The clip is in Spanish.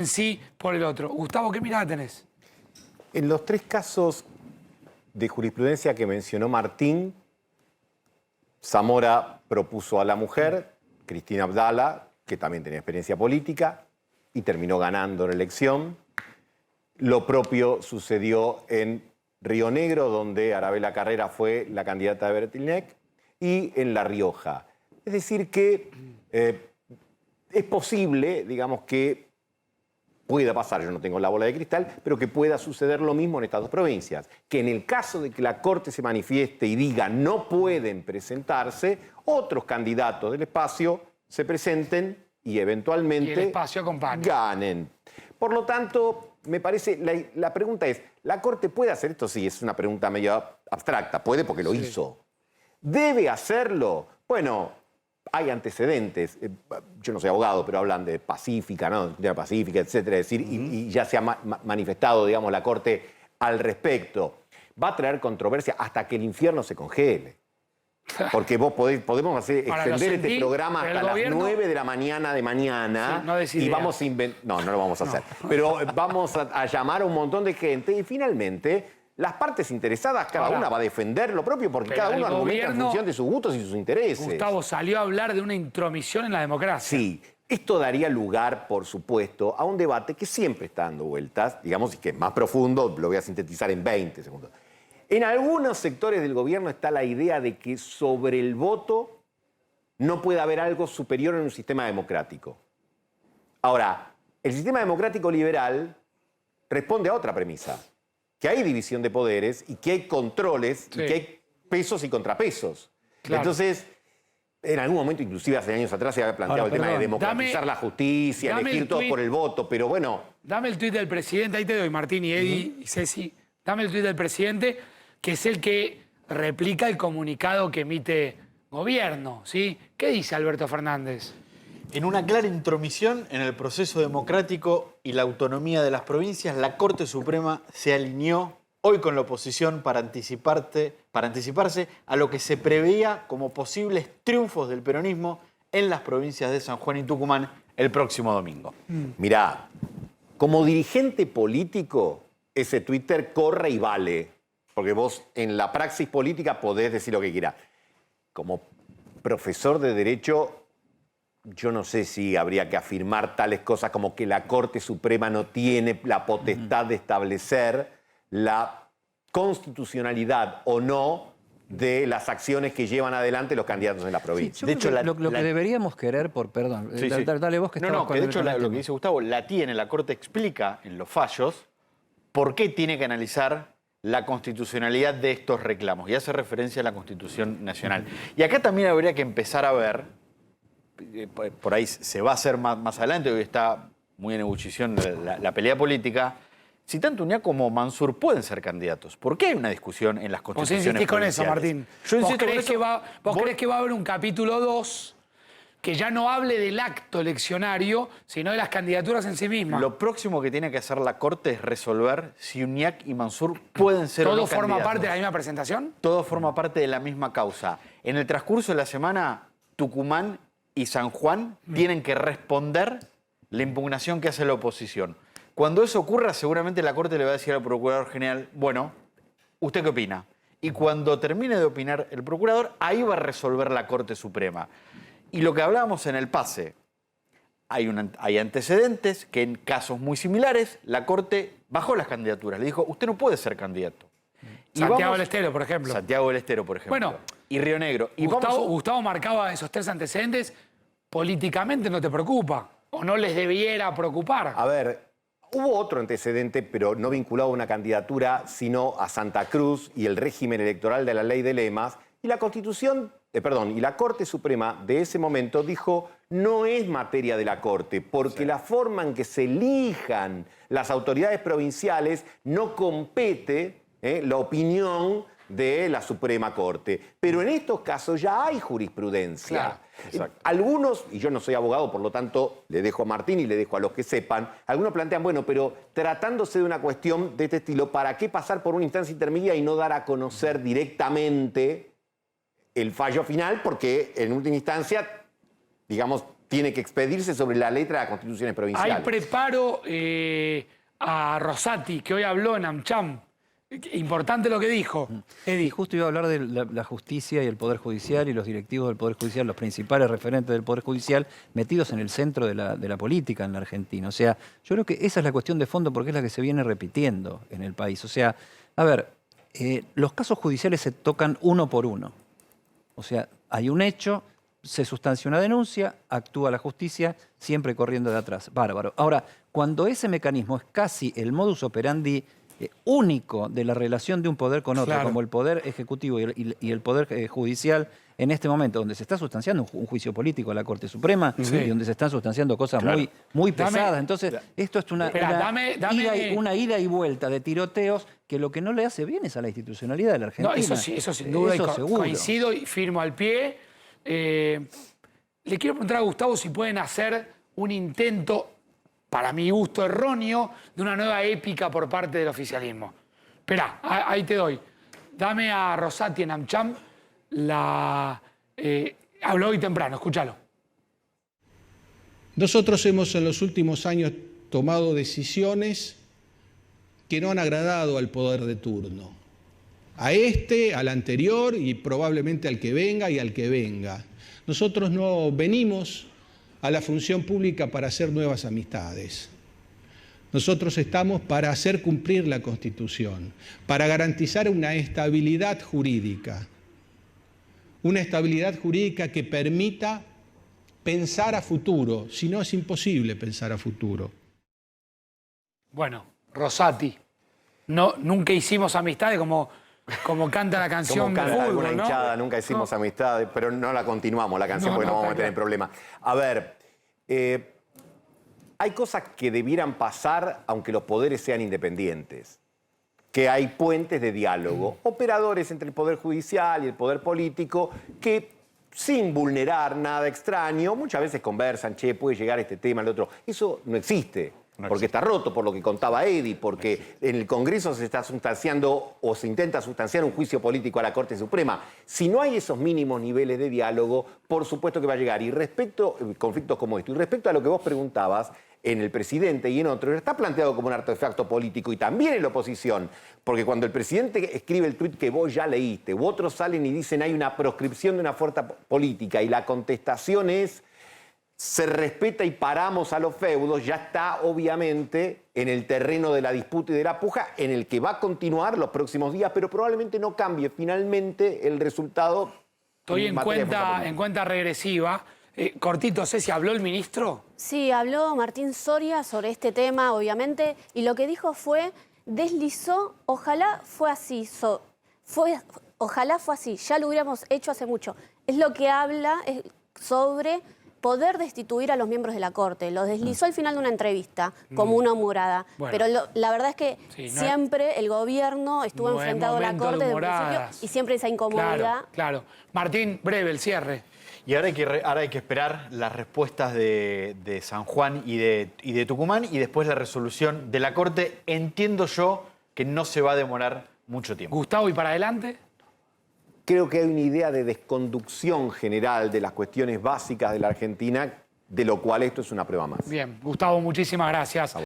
sí por el otro. Gustavo, ¿qué mirada tenés? En los tres casos de jurisprudencia que mencionó Martín, Zamora propuso a la mujer, Cristina Abdala, que también tenía experiencia política, y terminó ganando la elección. Lo propio sucedió en Río Negro, donde Arabella Carrera fue la candidata de Bertilnec, y en La Rioja. Es decir que es posible, digamos, que pueda pasar, yo no tengo la bola de cristal, pero que pueda suceder lo mismo en estas dos provincias. Que en el caso de que la Corte se manifieste y diga no pueden presentarse, otros candidatos del espacio se presenten y eventualmente Y el espacio acompaña. ganen. Por lo tanto, me parece, la pregunta es, ¿la Corte puede hacer esto? Sí, es una pregunta medio abstracta, puede porque lo hizo. ¿Debe hacerlo? Bueno, hay antecedentes. Yo no soy abogado, pero hablan de pacífica, ¿no? De pacífica, etcétera. Es decir, y ya se ha manifestado, digamos, la Corte al respecto. Va a traer controversia hasta que el infierno se congele. Porque vos podemos extender este programa hasta las 9 de la mañana de mañana. Sí, y vamos a inventar... No, no lo vamos a hacer. Pero vamos a llamar a un montón de gente y finalmente las partes interesadas, cada una va a defender lo propio porque cada uno argumenta en función de sus gustos y sus intereses. Gustavo salió a hablar de una intromisión en la democracia. Sí. Esto daría lugar, por supuesto, a un debate que siempre está dando vueltas, digamos, y que es más profundo, lo voy a sintetizar en 20 segundos. En algunos sectores del gobierno está la idea de que sobre el voto no puede haber algo superior en un sistema democrático. Ahora, el sistema democrático liberal responde a otra premisa, que hay división de poderes y que hay controles y que hay pesos y contrapesos. Claro. Entonces, en algún momento, inclusive hace años atrás, se había planteado el tema de democratizar la justicia, elegir todos por el voto, pero bueno... Dame el tuit del presidente, ahí te doy, Martín y Eddie y Ceci. Dame el tuit del presidente, que es el que replica el comunicado que emite gobierno, ¿sí? ¿Qué dice Alberto Fernández? En una clara intromisión en el proceso democrático y la autonomía de las provincias, la Corte Suprema se alineó hoy con la oposición para anticiparse a lo que se preveía como posibles triunfos del peronismo en las provincias de San Juan y Tucumán el próximo domingo. Mirá, como dirigente político, ese Twitter corre y vale, porque vos en la praxis política podés decir lo que quieras. Como profesor de Derecho, yo no sé si habría que afirmar tales cosas como que la Corte Suprema no tiene la potestad de establecer la constitucionalidad o no de las acciones que llevan adelante los candidatos en la provincia. Sí, de hecho, lo que deberíamos querer, perdón, sí, sí. Dale vos que estabas con de hecho lo que dice Gustavo, la tiene, la Corte explica en los fallos por qué tiene que analizar la constitucionalidad de estos reclamos y hace referencia a la Constitución Nacional. Y acá también habría que empezar a ver, por ahí se va a hacer más adelante, hoy está muy en ebullición la pelea política, si tanto Uñac como Mansur pueden ser candidatos. ¿Por qué hay una discusión en las constituciones Vos insistís con eso, provinciales? Martín. Yo ¿Vos insisto crees que va a haber un capítulo 2 que ya no hable del acto eleccionario, sino de las candidaturas en sí mismas? Lo próximo que tiene que hacer la Corte es resolver si Uñac y Mansur pueden ser o no ¿Todo forma candidatos. parte de la misma presentación? Todo forma parte de la misma causa. En el transcurso de la semana, Tucumán y San Juan tienen que responder la impugnación que hace la oposición. Cuando eso ocurra, seguramente la Corte le va a decir al Procurador General, bueno, ¿usted qué opina? Y cuando termine de opinar el Procurador, ahí va a resolver la Corte Suprema. Y lo que hablábamos en el pase, hay antecedentes que en casos muy similares la Corte bajó las candidaturas. Le dijo, usted no puede ser candidato. Santiago del Estero, por ejemplo. Santiago del Estero, por ejemplo. Bueno, y Río Negro. Y Gustavo marcaba esos tres antecedentes. ¿Políticamente no te preocupa? ¿O no les debiera preocupar? A ver, hubo otro antecedente, pero no vinculado a una candidatura, sino a Santa Cruz y el régimen electoral de la ley de lemas. Y la Constitución, y la Corte Suprema de ese momento dijo, no es materia de la Corte, porque la forma en que se elijan las autoridades provinciales no compete la opinión de la Suprema Corte. Pero en estos casos ya hay jurisprudencia. Claro, algunos, y yo no soy abogado, por lo tanto le dejo a Martín y le dejo a los que sepan, algunos plantean, bueno, pero tratándose de una cuestión de este estilo, ¿para qué pasar por una instancia intermedia y no dar a conocer directamente el fallo final? Porque en última instancia, digamos, tiene que expedirse sobre la letra de las constituciones provinciales. Ahí preparo a Rosati, que hoy habló en AmCham. Importante lo que dijo. Y Eddie. justo iba a hablar de la justicia y el Poder Judicial y los directivos del Poder Judicial, los principales referentes del Poder Judicial, metidos en el centro de la política en la Argentina. O sea, yo creo que esa es la cuestión de fondo porque es la que se viene repitiendo en el país. O sea, a ver, los casos judiciales se tocan uno por uno. O sea, hay un hecho, se sustancia una denuncia, actúa la justicia, siempre corriendo de atrás. Bárbaro. Ahora, cuando ese mecanismo es casi el modus operandi único de la relación de un poder con otro, Claro. como el Poder Ejecutivo y el Poder Judicial, en este momento, donde se está sustanciando un juicio político a la Corte Suprema Sí. y donde se están sustanciando cosas Claro. muy Dame- pesadas. Entonces, esto es Espera, una ida y vuelta de tiroteos que lo que no le hace bien es a la institucionalidad de la Argentina. No, eso sí, eso sin duda, Eso y seguro. coincido y firmo al pie. Le quiero preguntar a Gustavo si pueden hacer un intento, para mi gusto erróneo, de una nueva épica por parte del oficialismo. Esperá, ahí te doy. Dame a Rosati en AmCham habló hoy temprano, escúchalo. Nosotros hemos en los últimos años tomado decisiones que no han agradado al poder de turno. A este, al anterior y probablemente al que venga y al que venga. Nosotros no venimos a la función pública para hacer nuevas amistades. Nosotros estamos para hacer cumplir la Constitución, para garantizar una estabilidad jurídica. Una estabilidad jurídica que permita pensar a futuro, si no es imposible pensar a futuro. Bueno, Rosati. No, nunca hicimos amistades como canta la canción Como de canta alguna fútbol, ¿no? hinchada, nunca hicimos amistad, pero no la continuamos la canción No, porque no, no vamos a está meter en problemas. A ver, hay cosas que debieran pasar aunque los poderes sean independientes. Que hay puentes de diálogo, operadores entre el Poder Judicial y el Poder Político que sin vulnerar nada extraño, muchas veces conversan, che, puede llegar este tema, el otro. Eso no existe. Porque está roto, por lo que contaba Eddie, porque en el Congreso se está sustanciando o se intenta sustanciar un juicio político a la Corte Suprema. Si no hay esos mínimos niveles de diálogo, por supuesto que va a llegar. Y respecto a conflictos como esto, y respecto a lo que vos preguntabas, en el presidente y en otros, está planteado como un artefacto político y también en la oposición. Porque cuando el presidente escribe el tuit que vos ya leíste, u otros salen y dicen hay una proscripción de una fuerza política y la contestación es se respeta y paramos a los feudos, ya está obviamente en el terreno de la disputa y de la puja, en el que va a continuar los próximos días, pero probablemente no cambie finalmente el resultado. Estoy en cuenta regresiva. Cortito, Ceci, ¿habló el ministro? Sí, habló Martín Soria sobre este tema, obviamente, y lo que dijo fue, deslizó, ojalá fue así, ojalá fue así, ya lo hubiéramos hecho hace mucho. Es lo que habla sobre poder destituir a los miembros de la Corte. Lo deslizó al final de una entrevista, como una humorada. Bueno. Pero la verdad es que Sí, no siempre el gobierno estuvo no es enfrentado a la momento de Corte desde el principio humoradas. y siempre esa incomodidad. Claro, claro. Martín, breve, el cierre. Y ahora hay que esperar las respuestas de San Juan y de Tucumán y después la resolución de la Corte. Entiendo yo que no se va a demorar mucho tiempo. Gustavo, ¿y para adelante? Creo que hay una idea de desconducción general de las cuestiones básicas de la Argentina, de lo cual esto es una prueba más. Bien, Gustavo, muchísimas gracias.